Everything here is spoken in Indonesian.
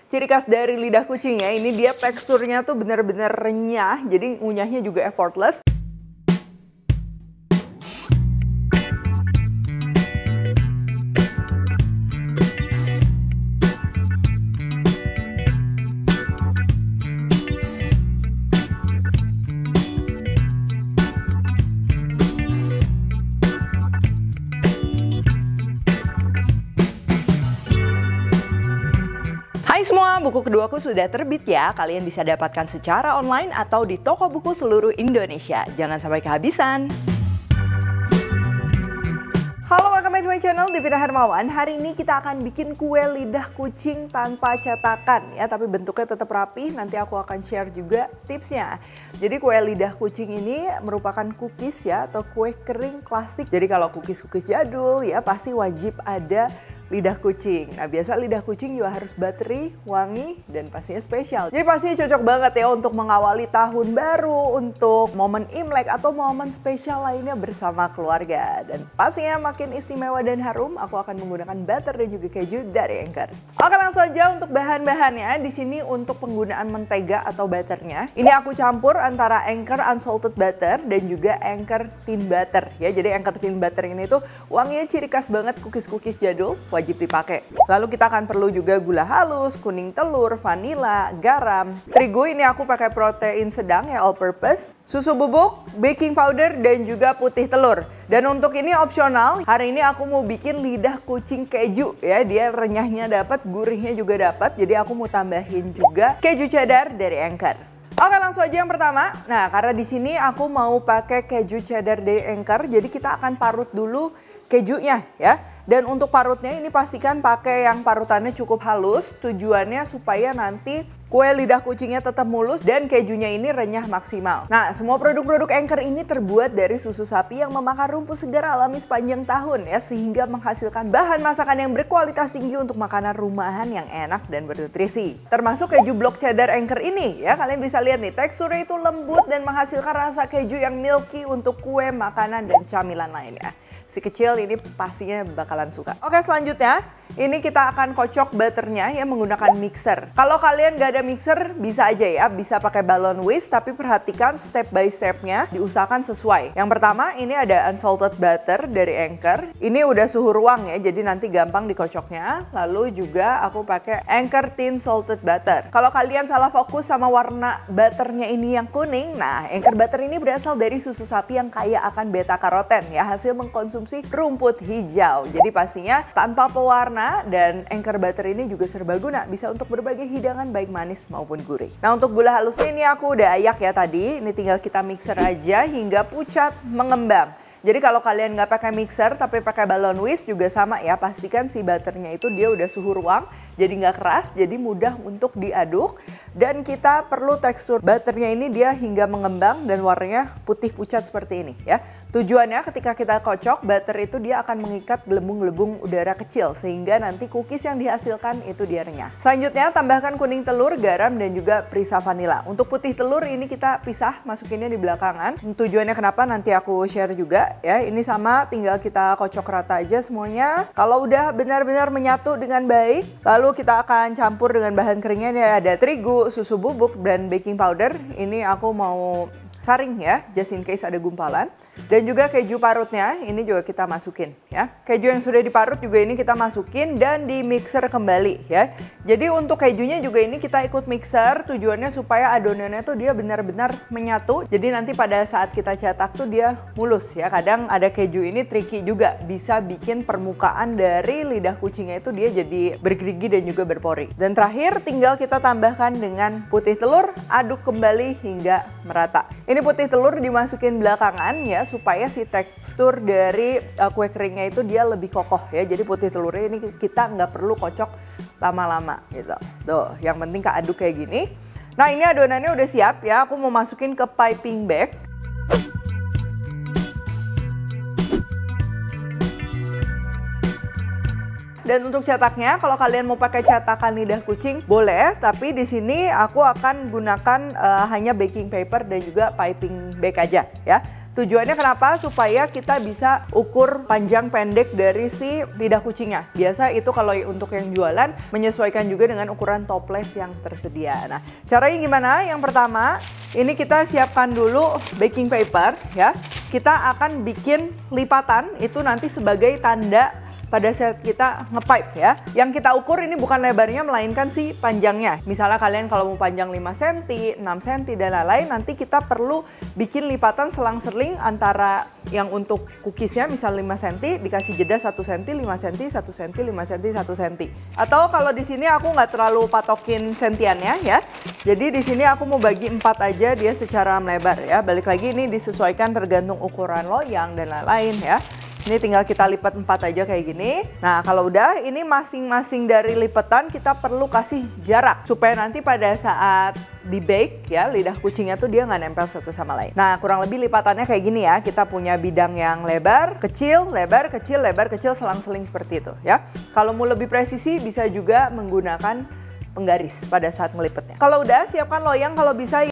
ciri khas dari lidah kucing ya. Ini dia teksturnya tuh bener-bener renyah, jadi ngunyahnya juga effortless. Hai semua, buku keduaku sudah terbit ya. Kalian bisa dapatkan secara online atau di toko buku seluruh Indonesia. Jangan sampai kehabisan. Halo, welcome back to my channel, Devina Hermawan. Hari ini kita akan bikin kue lidah kucing tanpa cetakan ya, tapi bentuknya tetap rapi. Nanti aku akan share juga tipsnya. Jadi kue lidah kucing ini merupakan cookies ya, atau kue kering klasik. Jadi kalau cookies-cookies jadul ya pasti wajib ada lidah kucing. Nah, biasa lidah kucing juga harus bateri, wangi, dan pastinya spesial. Jadi pastinya cocok banget ya untuk mengawali tahun baru, untuk momen Imlek atau momen spesial lainnya bersama keluarga. Dan pastinya makin istimewa dan harum, aku akan menggunakan butter dan juga keju dari Anchor. Oke, langsung aja untuk bahan-bahannya. Di sini untuk penggunaan mentega atau butternya, ini aku campur antara Anchor unsalted butter dan juga Anchor thin butter ya. Jadi Anchor thin butter ini tuh wanginya ciri khas banget cookies-cookies jadul, wajib dipakai. Lalu kita akan perlu juga gula halus, kuning telur, vanila, garam. Terigu ini aku pakai protein sedang ya, all purpose. Susu bubuk, baking powder, dan juga putih telur. Dan untuk ini opsional, hari ini aku mau bikin lidah kucing keju ya. Dia renyahnya dapat, gurihnya juga dapat. Jadi aku mau tambahin juga keju cheddar dari Anchor. Oke, langsung aja yang pertama. Nah, karena di sini aku mau pakai keju cheddar dari Anchor, jadi kita akan parut dulu kejunya ya. Dan untuk parutnya ini pastikan pakai yang parutannya cukup halus. Tujuannya supaya nanti kue lidah kucingnya tetap mulus dan kejunya ini renyah maksimal. Nah, semua produk-produk Anchor ini terbuat dari susu sapi yang memakan rumput segar alami sepanjang tahun ya, sehingga menghasilkan bahan masakan yang berkualitas tinggi untuk makanan rumahan yang enak dan bernutrisi. Termasuk keju blok cheddar Anchor ini ya, kalian bisa lihat nih teksturnya itu lembut dan menghasilkan rasa keju yang milky untuk kue, makanan, dan camilan lainnya. Si kecil ini pastinya bakalan suka. Oke, selanjutnya ini kita akan kocok butternya ya menggunakan mixer. Kalau kalian gak ada mixer bisa aja ya, bisa pakai balon whisk, tapi perhatikan step by stepnya, diusahakan sesuai. Yang pertama ini ada unsalted butter dari Anchor. Ini udah suhu ruang ya, jadi nanti gampang dikocoknya. Lalu juga aku pakai Anchor thin salted butter. Kalau kalian salah fokus sama warna butternya ini yang kuning, nah Anchor butter ini berasal dari susu sapi yang kaya akan beta karoten ya, hasil mengkonsumsi rumput hijau. Jadi pastinya tanpa pewarna, dan Anchor butter ini juga serbaguna, bisa untuk berbagai hidangan baik manis maupun gurih. Nah, untuk gula halusnya ini aku udah ayak ya tadi. Ini tinggal kita mixer aja hingga pucat mengembang. Jadi kalau kalian nggak pakai mixer tapi pakai balon whisk juga sama ya, pastikan si butternya itu dia udah suhu ruang, jadi nggak keras, jadi mudah untuk diaduk. Dan kita perlu tekstur butternya ini dia hingga mengembang dan warnanya putih pucat seperti ini ya. Tujuannya ketika kita kocok, butter itu dia akan mengikat gelembung-gelembung udara kecil sehingga nanti cookies yang dihasilkan itu dia renyah. Selanjutnya tambahkan kuning telur, garam, dan juga perisa vanila. Untuk putih telur ini kita pisah, masukinnya di belakangan. Tujuannya kenapa nanti aku share juga ya. Ini sama, tinggal kita kocok rata aja semuanya. Kalau udah benar-benar menyatu dengan baik, lalu kita akan campur dengan bahan keringnya. Ini ada terigu, susu bubuk, dan baking powder. Ini aku mau saring ya, just in case ada gumpalan. Dan juga keju parutnya ini juga kita masukin ya. Keju yang sudah diparut juga ini kita masukin dan di mixer kembali ya. Jadi untuk kejunya juga ini kita ikut mixer, tujuannya supaya adonannya tuh dia benar-benar menyatu. Jadi nanti pada saat kita cetak tuh dia mulus ya. Kadang ada keju ini tricky juga, bisa bikin permukaan dari lidah kucingnya itu dia jadi bergerigi dan juga berpori. Dan terakhir tinggal kita tambahkan dengan putih telur, aduk kembali hingga merata. Ini putih telur dimasukin belakangan ya, supaya si tekstur dari kue keringnya itu dia lebih kokoh ya. Jadi putih telurnya ini kita nggak perlu kocok lama-lama gitu. Tuh, yang penting keaduk kayak gini. Nah, ini adonannya udah siap ya. Aku mau masukin ke piping bag. Dan untuk cetaknya, kalau kalian mau pakai cetakan lidah kucing boleh, tapi di sini aku akan gunakan hanya baking paper dan juga piping bag aja ya. Tujuannya kenapa? Supaya kita bisa ukur panjang pendek dari si lidah kucingnya. Biasa itu kalau untuk yang jualan menyesuaikan juga dengan ukuran toples yang tersedia. Nah, caranya gimana? Yang pertama, ini kita siapkan dulu baking paper ya. Kita akan bikin lipatan itu nanti sebagai tanda pada saat kita nge-pipe ya. Yang kita ukur ini bukan lebarnya melainkan si panjangnya. Misalnya kalian kalau mau panjang 5 cm, 6 cm dan lain-lain, nanti kita perlu bikin lipatan selang-seling antara yang untuk cookiesnya misal 5 cm dikasih jeda 1 cm, 5 cm, 1 cm, 5 cm, 1 cm. Atau kalau di sini aku nggak terlalu patokin sentiannya ya. Jadi di sini aku mau bagi 4 aja dia secara melebar ya. Balik lagi ini disesuaikan tergantung ukuran loyang dan lain-lain ya. Ini tinggal kita lipat 4 aja kayak gini. Nah kalau udah ini masing-masing dari lipatan kita perlu kasih jarak. Supaya nanti pada saat di bake ya lidah kucingnya tuh dia nggak nempel satu sama lain. Nah kurang lebih lipatannya kayak gini ya. Kita punya bidang yang lebar, kecil, lebar, kecil, selang-seling seperti itu ya. Kalau mau lebih presisi bisa juga menggunakan penggaris pada saat ngelipetnya. Kalau udah siapkan loyang kalau bisa